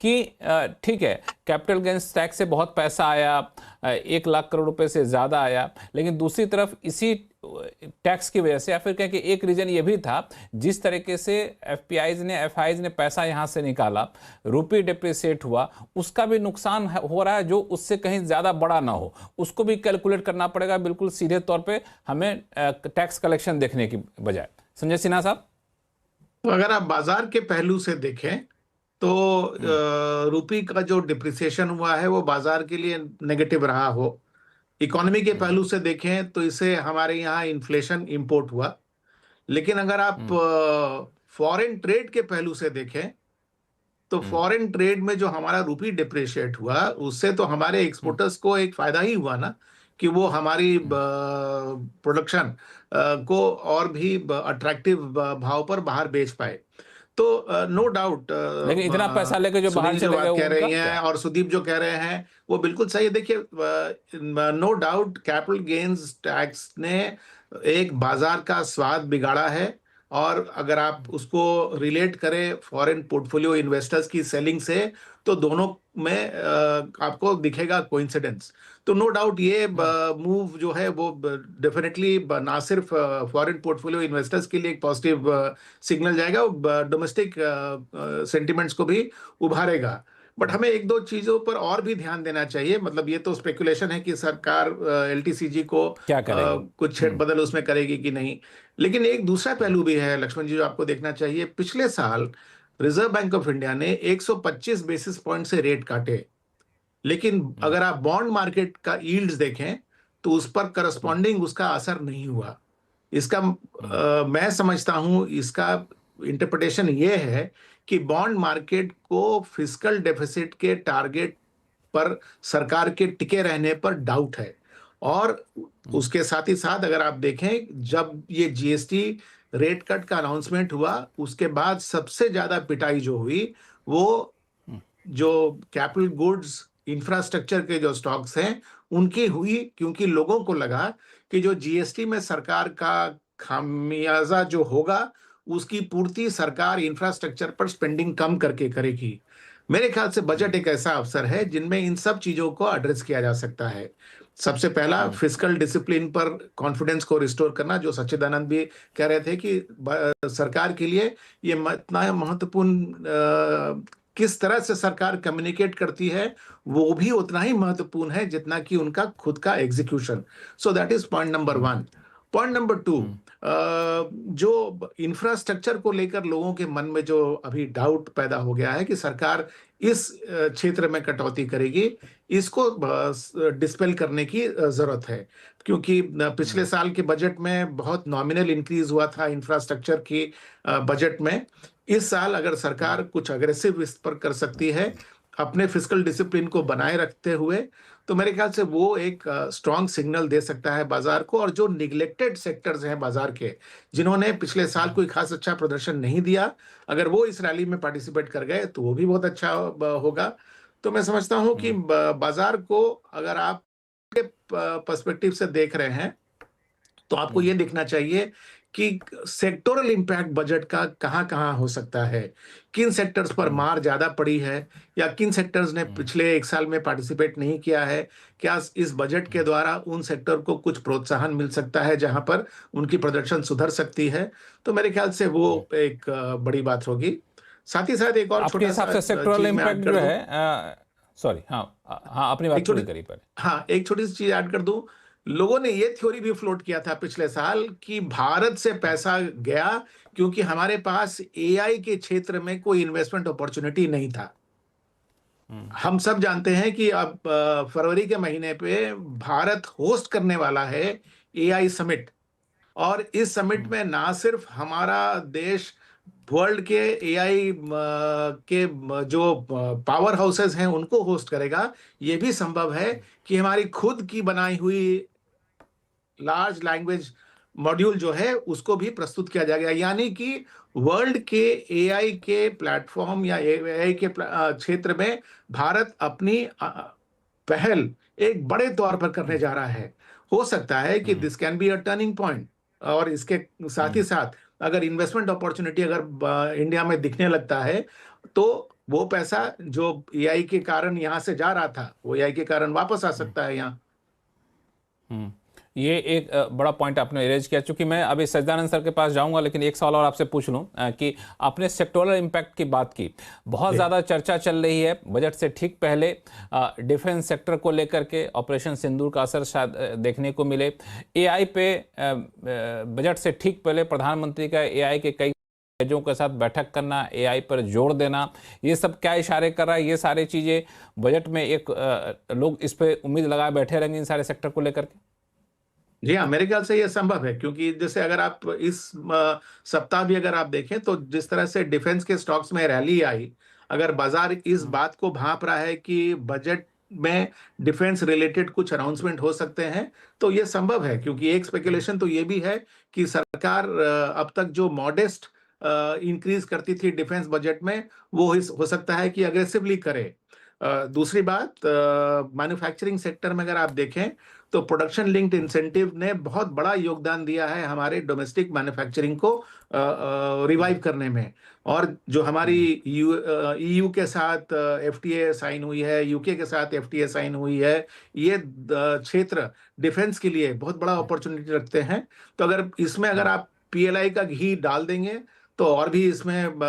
कि ठीक है, कैपिटल गेंस टैक्स से बहुत पैसा आया, 1 लाख करोड़ रुपए से ज़्यादा आया, लेकिन दूसरी तरफ इसी टैक्स की वजह से, या फिर कहें कि एक रीजन ये भी था, जिस तरीके से एफआईज ने पैसा यहाँ से निकाला, रुपये डिप्रिसिएट हुआ, उसका भी नुकसान हो रहा है जो उससे कहीं ज़्यादा बड़ा ना हो, उसको भी कैलकुलेट करना पड़ेगा बिल्कुल सीधे तौर पे हमें टैक्स कलेक्शन देखने की बजाय। संजय सिन्हा साहब, तो अगर आप बाजार के पहलू से देखें तो रुपये का जो डिप्रिसिएशन हुआ है वो बाजार के लिए नेगेटिव रहा हो। इकोनॉमी के पहलू से देखें तो इसे हमारे यहाँ इन्फ्लेशन इंपोर्ट हुआ। लेकिन अगर आप फॉरेन ट्रेड के पहलू से देखें तो फॉरेन ट्रेड में जो हमारा रुपये डिप्रिशिएट हुआ उससे तो हमारे एक्सपोर्टर्स को एक फायदा ही हुआ ना, कि वो हमारी प्रोडक्शन को और भी अट्रैक्टिव भाव पर बाहर बेच पाए। तो नो डाउट, लेकिन इतना पैसा लेके जो बाहर जो चले बात गए कह रही उनका हैं और सुदीप जो कह रहे हैं वो बिल्कुल सही है। देखिए, no doubt capital gains tax ने एक बाजार का स्वाद बिगाड़ा है। और अगर आप उसको रिलेट करें फॉरेन पोर्टफोलियो इन्वेस्टर्स की सेलिंग से तो दोनों में आपको दिखेगा कोइंसिडेंस। तो नो डाउट ये मूव जो है वो डेफिनेटली ना सिर्फ फॉरेन पोर्टफोलियो इन्वेस्टर्स के लिए एक पॉजिटिव सिग्नल जाएगा, डोमेस्टिक सेंटिमेंट्स को भी उभारेगा। बट हमें एक दो चीजों पर और भी ध्यान देना चाहिए। मतलब ये तो स्पेकुलेशन है कि सरकार एलटीसीजी को क्या करेगी, कुछ छेड़-बदल उसमें करेगी कि नहीं। लेकिन एक दूसरा पहलू भी है लक्ष्मण जी जो आपको देखना चाहिए। पिछले साल रिजर्व बैंक ऑफ इंडिया ने 125 बेसिस पॉइंट से रेट काटे, लेकिन अगर आप बॉन्ड मार्केट का यील्ड्स देखें तो उस पर करस्पॉन्डिंग उसका असर नहीं हुआ। इसका मैं समझता हूं इसका इंटरप्रिटेशन ये है कि बॉन्ड मार्केट को फिस्कल डेफिसिट के टारगेट पर सरकार के टिके रहने पर डाउट है। और उसके साथ ही साथ अगर आप देखें जब ये जीएसटी रेट कट का अनाउंसमेंट हुआ उसके बाद सबसे ज्यादा पिटाई जो हुई वो जो कैपिटल गुड्स इंफ्रास्ट्रक्चर के जो स्टॉक्स हैं उनकी हुई, क्योंकि लोगों को लगा कि जो जीएसटी में सरकार का खामियाजा जो होगा उसकी पूर्ति सरकार इंफ्रास्ट्रक्चर पर स्पेंडिंग कम करके करेगी। मेरे ख्याल से बजट एक ऐसा अवसर है जिनमें इन सब चीजों को एड्रेस किया जा सकता है। सबसे पहला फिस्कल डिसिप्लिन पर कॉन्फिडेंस को रिस्टोर करना, जो सच्चिदानंद भी कह रहे थे कि सरकार के लिए ये इतना महत्वपूर्ण किस तरह से सरकार कम्युनिकेट करती है वो भी उतना ही महत्वपूर्ण है जितना कि उनका खुद का execution. So that is point number 1। Point number 2, जो इंफ्रास्ट्रक्चर को लेकर लोगों के मन में जो अभी डाउट पैदा हो गया है कि सरकार इस क्षेत्र में कटौती करेगी, इसको डिस्पेल करने की जरूरत है। क्योंकि पिछले साल के बजट में बहुत नॉमिनल इंक्रीज हुआ था इंफ्रास्ट्रक्चर की बजट में। इस साल अगर सरकार कुछ अग्रेसिव इस पर कर सकती है अपने फिस्कल डिसिप्लिन को बनाए रखते हुए, तो मेरे ख्याल से वो एक स्ट्रांग सिग्नल दे सकता है बाजार को। और जो निगलेक्टेड सेक्टर्स हैं बाजार के, जिन्होंने पिछले साल कोई खास अच्छा प्रदर्शन नहीं दिया, अगर वो इस रैली में पार्टिसिपेट कर गए तो वो भी बहुत अच्छा होगा। तो मैं समझता हूं कि बाजार को अगर आप पर्सपेक्टिव से देख रहे हैं तो आपको ये देखना चाहिए कि सेक्टोरल इंपैक्ट बजट का कहां कहां हो सकता है, किन सेक्टर्स पर मार ज्यादा पड़ी है या किन सेक्टर्स ने पिछले एक साल में पार्टिसिपेट नहीं किया है। क्या इस बजट के द्वारा उन सेक्टर को कुछ प्रोत्साहन मिल सकता है जहां पर उनकी प्रदर्शन सुधर सकती है। तो मेरे ख्याल से वो एक बड़ी बात होगी। साथ ही साथ एक और आपके हिसाब से सेक्टोरल इंपैक्ट जो है, सॉरी, हाँ हाँ, अपनी बात पूरी करिए पहले। हाँ, एक छोटी सी चीज ऐड कर दूं। लोगों ने ये थ्योरी भी फ्लोट किया था पिछले साल कि भारत से पैसा गया क्योंकि हमारे पास एआई के क्षेत्र में कोई इन्वेस्टमेंट अपॉर्चुनिटी नहीं था। हम सब जानते हैं कि अब फरवरी के महीने पे भारत होस्ट करने वाला है एआई समिट। और इस समिट में ना सिर्फ हमारा देश वर्ल्ड के एआई के जो पावर हाउसेस हैं उनको होस्ट करेगा, ये भी संभव है कि हमारी खुद की बनाई हुई लार्ज लैंग्वेज मॉड्यूल जो है उसको भी प्रस्तुत किया जाएगा। यानी कि वर्ल्ड के एआई के प्लेटफॉर्म या एआई के क्षेत्र में भारत अपनी पहल एक बड़े तौर पर करने जा रहा है। हो सकता है कि this can be a turning point. और इसके साथ ही साथ अगर इन्वेस्टमेंट अपॉर्चुनिटी अगर इंडिया में दिखने लगता है तो वो पैसा जो एआई के कारण यहाँ से जा रहा था, वो एआई के कारण वापस आ सकता है यहाँ। हम्म, ये एक बड़ा पॉइंट आपने रेज किया। चूंकि मैं अभी सज्जानंद सर के पास जाऊंगा, लेकिन एक सवाल और आपसे पूछ लूं कि आपने सेक्टोरल इम्पैक्ट की बात की। बहुत जी। ज़्यादा चर्चा चल रही है बजट से ठीक पहले डिफेंस सेक्टर को लेकर के, ऑपरेशन सिंदूर का असर शायद देखने को मिले। एआई पे बजट से ठीक पहले प्रधानमंत्री का एआई के कई राज्यों के साथ बैठक करना, एआई पर जोर देना, ये सब क्या इशारे कर रहा है? ये सारी चीज़ें बजट में एक लोग इस पे उम्मीद लगाए बैठे रहेंगे इन सारे सेक्टर को लेकर के। जी हाँ, मेरे ख्याल से ये संभव है, क्योंकि जैसे अगर आप इस सप्ताह भी अगर आप देखें तो जिस तरह से डिफेंस के स्टॉक्स में रैली आई, अगर बाजार इस बात को भांप रहा है कि बजट में डिफेंस रिलेटेड कुछ अनाउंसमेंट हो सकते हैं, तो ये संभव है। क्योंकि एक स्पेकुलेशन तो ये भी है कि सरकार अब तक जो मॉडेस्ट इंक्रीज करती थी डिफेंस बजट में, वो हो सकता है कि अग्रेसिवली करे। दूसरी बात, मैन्युफैक्चरिंग सेक्टर में अगर आप देखें तो प्रोडक्शन लिंक्ड इंसेंटिव ने बहुत बड़ा योगदान दिया है हमारे डोमेस्टिक मैन्युफैक्चरिंग को रिवाइव करने में। और जो हमारी ईयू के साथ एफटीए साइन हुई है, यूके के साथ एफटीए साइन हुई है, ये क्षेत्र डिफेंस के लिए बहुत बड़ा अपॉर्चुनिटी रखते हैं। तो अगर इसमें अगर आप पीएलआई का घी डाल देंगे तो और भी इसमें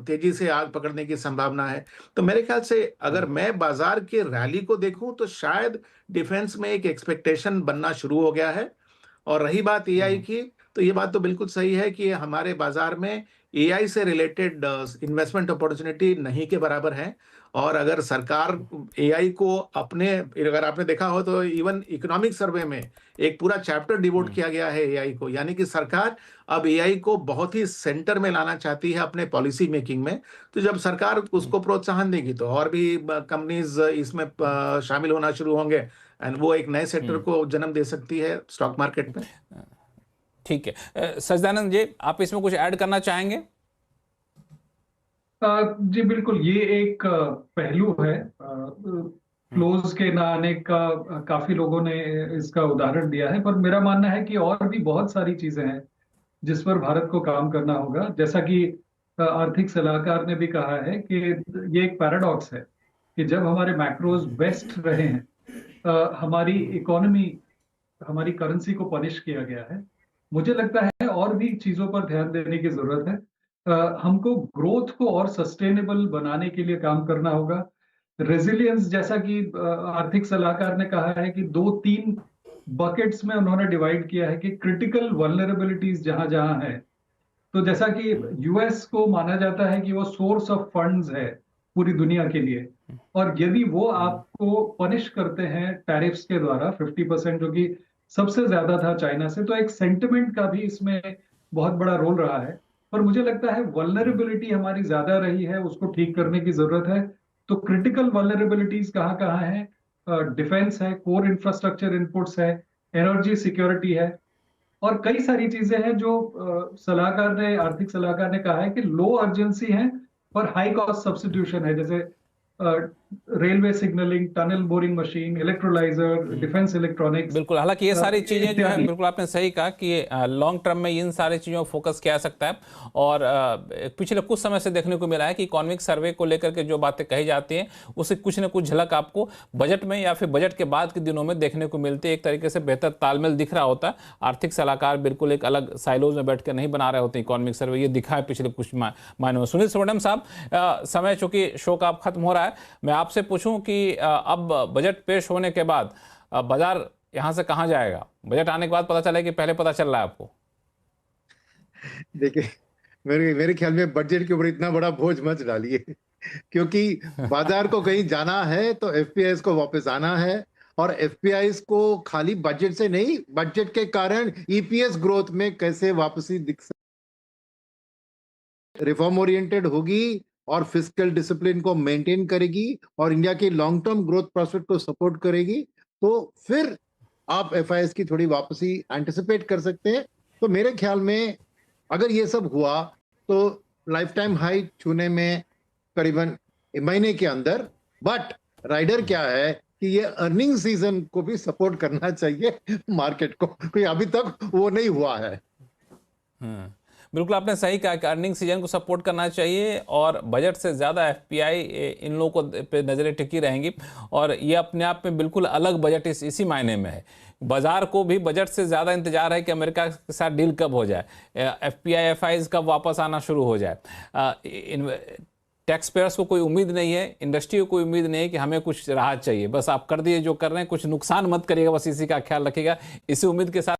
तेजी से आग पकड़ने की संभावना है। तो मेरे ख्याल से अगर मैं बाजार के रैली को देखूं तो शायद डिफेंस में एक एक्सपेक्टेशन बनना शुरू हो गया है। और रही बात एआई की, तो ये बात तो बिल्कुल सही है कि हमारे बाजार में एआई से रिलेटेड इन्वेस्टमेंट अपॉर्चुनिटी नहीं के बराबर है। और अगर सरकार एआई को अपने, अगर आपने देखा हो तो इवन इकोनॉमिक सर्वे में एक पूरा चैप्टर डिवोट किया गया है एआई को, यानी कि सरकार अब एआई को बहुत ही सेंटर में लाना चाहती है अपने पॉलिसी मेकिंग में। तो जब सरकार उसको प्रोत्साहन देगी तो और भी कंपनीज इसमें शामिल होना शुरू होंगे, एंड वो एक नए सेक्टर को जन्म दे सकती है स्टॉक मार्केट में। ठीक है, सज्जानंद जी, आप इसमें कुछ ऐड करना चाहेंगे? जी बिल्कुल, ये एक पहलू है क्लोज के ना आने का। काफी लोगों ने इसका उदाहरण दिया है, पर मेरा मानना है कि और भी बहुत सारी चीजें हैं जिस पर भारत को काम करना होगा। जैसा कि आर्थिक सलाहकार ने भी कहा है कि ये एक पैराडॉक्स है कि जब हमारे मैक्रोज बेस्ट रहे हैं, हमारी इकोनॉमी, हमारी करेंसी को पनिश किया गया है। मुझे लगता है और भी चीजों पर ध्यान देने की जरूरत है। हमको ग्रोथ को और सस्टेनेबल बनाने के लिए काम करना होगा। रेजिलियंस, जैसा कि आर्थिक सलाहकार ने कहा है कि 2-3 बकेट्स में उन्होंने डिवाइड किया है कि क्रिटिकल वल्नरेबिलिटीज जहां जहां है। तो जैसा कि यूएस को माना जाता है कि वो सोर्स ऑफ फंड्स है पूरी दुनिया के लिए, और यदि वो आपको पनिश करते हैं टैरिफ्स के द्वारा 50%, जो कि सबसे ज्यादा था चाइना से, तो एक सेंटिमेंट का भी इसमें बहुत बड़ा रोल रहा है। पर मुझे लगता है वल्नरेबिलिटी हमारी ज्यादा रही है, उसको ठीक करने की जरूरत है। तो क्रिटिकल वल्नरेबिलिटीज कहाँ कहाँ है? डिफेंस है, कोर इंफ्रास्ट्रक्चर इनपुट्स है, एनर्जी सिक्योरिटी है, और कई सारी चीजें हैं जो सलाहकार ने, आर्थिक सलाहकार ने कहा है कि लो अर्जेंसी है पर हाई कॉस्ट सब्स्टिट्यूशन है, जैसे railway signalling, tunnel boring machine, electrolyser, defence electronics. बिल्कुल, हालांकि ये सारी चीज़ें जो है, बिल्कुल आपने सही कहा कि लॉन्ग टर्म में इन सारी चीज़ों पर फोकस किया जा सकता है। और पिछले कुछ समय से देखने को मिला है कि इकोनॉमिक सर्वे को लेकर के जो बातें कही जाती हैं, उससे कुछ न कुछ झलक आपको बजट में या फिर बजट के बाद के दिनों में देखने को मिलती है। एक तरीके से बेहतर तालमेल दिख रहा होता है। आर्थिक सलाहकार बिल्कुल एक अलग साइलोज में बैठ कर नहीं बना रहे होते इकोनॉमिक सर्वे, ये दिखा है पिछले कुछ महीनों में। सुनील सुवर्णम साहब, समय चूंकि शो का अब खत्म हो रहा है, मैं आपसे पूछूं कि अब बजट पेश होने के बाद बाजार यहां से कहां जाएगा? बजट आने के बाद पता चला कि पहले पता चल रहा है आपको? देखिए, मेरे ख्याल में बजट के ऊपर इतना बड़ा बोझ मत डालिए, क्योंकि बाजार को कहीं जाना है तो एफपीआईज को वापस आना है। और एफपीआईज को खाली बजट से नहीं, बजट के कारण ईपीएस ग्रोथ में कैसे वापसी दिख सकती, रिफॉर्म ओरिएंटेड होगी और फिस्कल डिसिप्लिन को मेंटेन करेगी और इंडिया की लॉन्ग टर्म ग्रोथ प्रोस्पेक्ट को सपोर्ट करेगी, तो फिर आप एफआईएस की थोड़ी वापसी एंटिसिपेट कर सकते हैं। तो मेरे ख्याल में अगर ये सब हुआ तो लाइफ टाइम हाई छूने में करीबन महीने के अंदर। बट राइडर क्या है कि ये अर्निंग सीजन को भी सपोर्ट करना चाहिए मार्केट को, क्योंकि अभी तक वो नहीं हुआ है। बिल्कुल आपने सही कहा कि अर्निंग सीजन को सपोर्ट करना चाहिए और बजट से ज़्यादा एफपीआई इन लोगों को पे नज़रें टिकी रहेंगी। और ये अपने आप में बिल्कुल अलग बजट इसी मायने में है। बाजार को भी बजट से ज़्यादा इंतजार है कि अमेरिका के साथ डील कब हो जाए, एफपीआई एफआईज कब वापस आना शुरू हो जाए। टैक्स पेयर्स को कोई उम्मीद नहीं है, इंडस्ट्री को कोई उम्मीद नहीं है कि हमें कुछ राहत चाहिए। बस आप कर दिए जो कर रहे हैं, कुछ नुकसान मत करिएगा, बस इसी का ख्याल रखिएगा। इसी उम्मीद के साथ